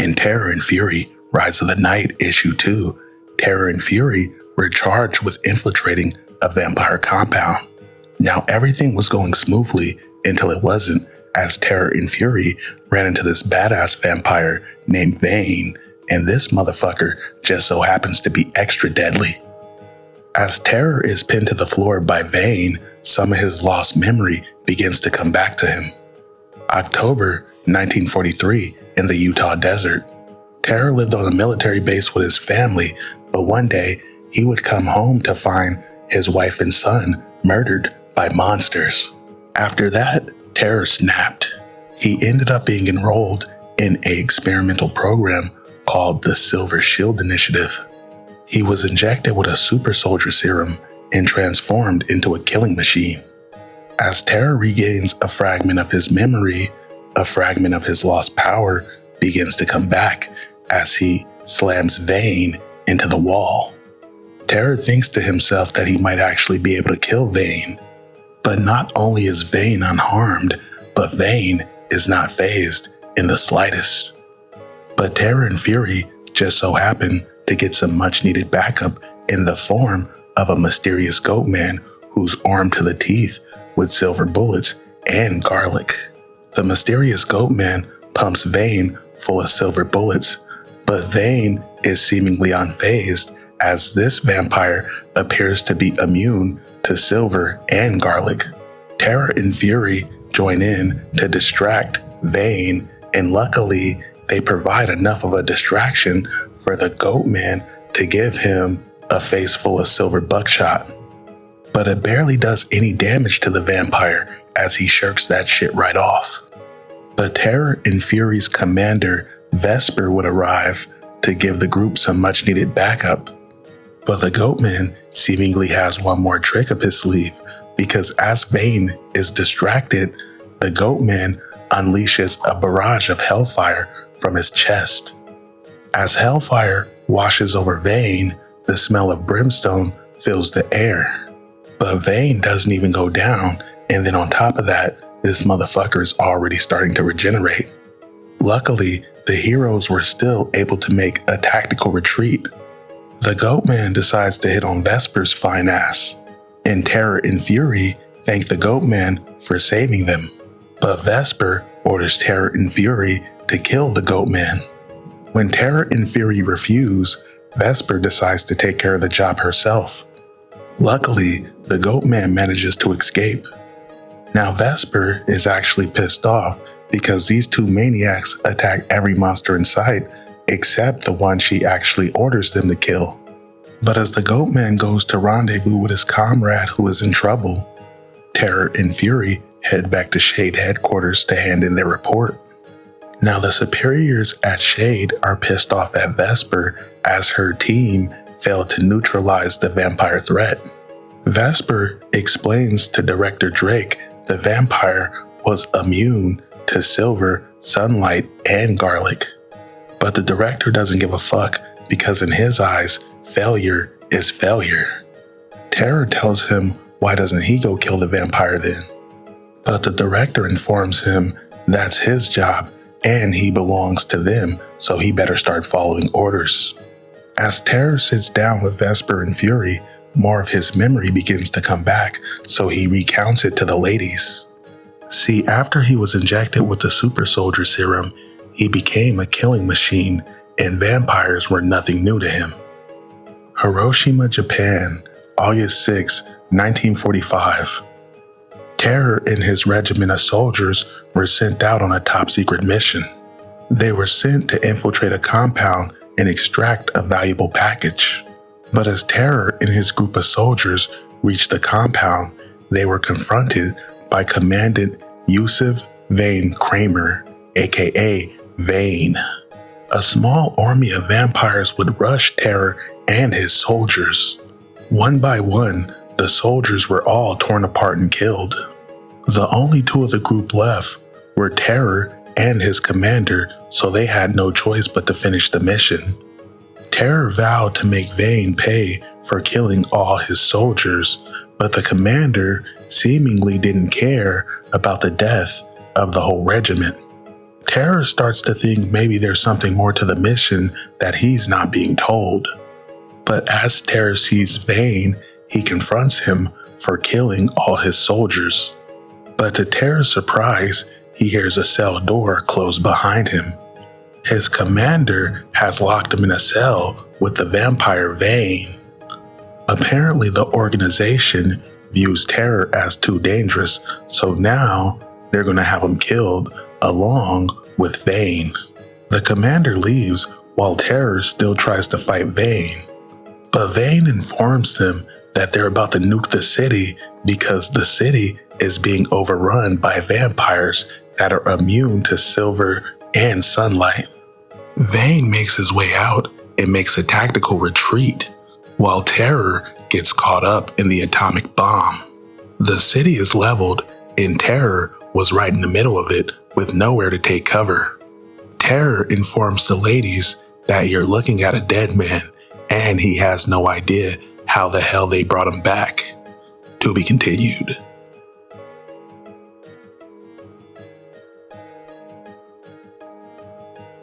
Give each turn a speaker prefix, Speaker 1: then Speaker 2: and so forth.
Speaker 1: In Terror and Fury, Rise of the Night, Issue 2, Terror and Fury were charged with infiltrating a vampire compound. Now everything was going smoothly until it wasn't, as Terror and Fury ran into this badass vampire named Vane, and this motherfucker just so happens to be extra deadly. As Terror is pinned to the floor by Vane, some of his lost memory begins to come back to him. October 1943, in the Utah desert. Terror lived on a military base with his family, but one day he would come home to find his wife and son murdered by monsters. After that, Terror snapped. He ended up being enrolled in an experimental program called the Silver Shield Initiative. He was injected with a super soldier serum and transformed into a killing machine. As Terror regains a fragment of his memory, a fragment of his lost power begins to come back as he slams Vane into the wall. Terror thinks to himself that he might actually be able to kill Vane. But not only is Vane unharmed, but Vane is not fazed in the slightest. But Terror and Fury just so happen to get some much needed backup in the form of a mysterious goat man who's armed to the teeth with silver bullets and garlic. The mysterious goat man pumps Vane full of silver bullets, but Vane is seemingly unfazed as this vampire appears to be immune to silver and garlic. Terror and Fury join in to distract Vane, and luckily they provide enough of a distraction for the goat man to give him a face full of silver buckshot. But it barely does any damage to the vampire as he shirks that shit right off. But Terror and Fury's commander, Vesper, would arrive to give the group some much needed backup. But the Goatman seemingly has one more trick up his sleeve, because as Vane is distracted, the Goatman unleashes a barrage of hellfire from his chest. As hellfire washes over Vane, the smell of brimstone fills the air. But Vane doesn't even go down, and then on top of that, this motherfucker is already starting to regenerate. Luckily, the heroes were still able to make a tactical retreat. The Goatman decides to hit on Vesper's fine ass, and Terror and Fury thank the Goatman for saving them. But Vesper orders Terror and Fury to kill the Goatman. When Terror and Fury refuse, Vesper decides to take care of the job herself. Luckily, the Goatman manages to escape. Now Vesper is actually pissed off because these two maniacs attack every monster in sight except the one she actually orders them to kill. But as the Goatman goes to rendezvous with his comrade who is in trouble, Terror and Fury head back to S.H.A.D.E headquarters to hand in their report. Now the superiors at S.H.A.D.E are pissed off at Vesper as her team failed to neutralize the vampire threat. Vesper explains to Director Drake the vampire was immune to silver, sunlight, and garlic. But the director doesn't give a fuck because in his eyes, failure is failure. Terror tells him why doesn't he go kill the vampire then? But the director informs him that's his job and he belongs to them, so he better start following orders. As Terror sits down with Vesper and Fury, more of his memory begins to come back, so he recounts it to the ladies. See, after he was injected with the super soldier serum, he became a killing machine, and vampires were nothing new to him. Hiroshima, Japan, August 6, 1945. Terror and his regiment of soldiers were sent out on a top-secret mission. They were sent to infiltrate a compound and extract a valuable package. But as Terror and his group of soldiers reached the compound, they were confronted by Commandant Yusuf Vane Kramer, aka Vane. A small army of vampires would rush Terror and his soldiers. One by one, the soldiers were all torn apart and killed. The only two of the group left were Terror and his commander, so they had no choice but to finish the mission. Terror vowed to make Vane pay for killing all his soldiers, but the commander seemingly didn't care about the death of the whole regiment. Terror starts to think maybe there's something more to the mission that he's not being told. But as Terror sees Vane, he confronts him for killing all his soldiers. But to Terror's surprise, he hears a cell door close behind him. His commander has locked him in a cell with the vampire Vane. Apparently, the organization views Terror as too dangerous, so now they're going to have him killed along with Vane. The commander leaves while Terror still tries to fight Vane. But Vane informs them that they're about to nuke the city because the city is being overrun by vampires that are immune to silver and sunlight. Vane makes his way out and makes a tactical retreat, while Terror gets caught up in the atomic bomb. The city is leveled, and Terror was right in the middle of it with nowhere to take cover. Terror informs the ladies that you're looking at a dead man, and he has no idea how the hell they brought him back. To be continued.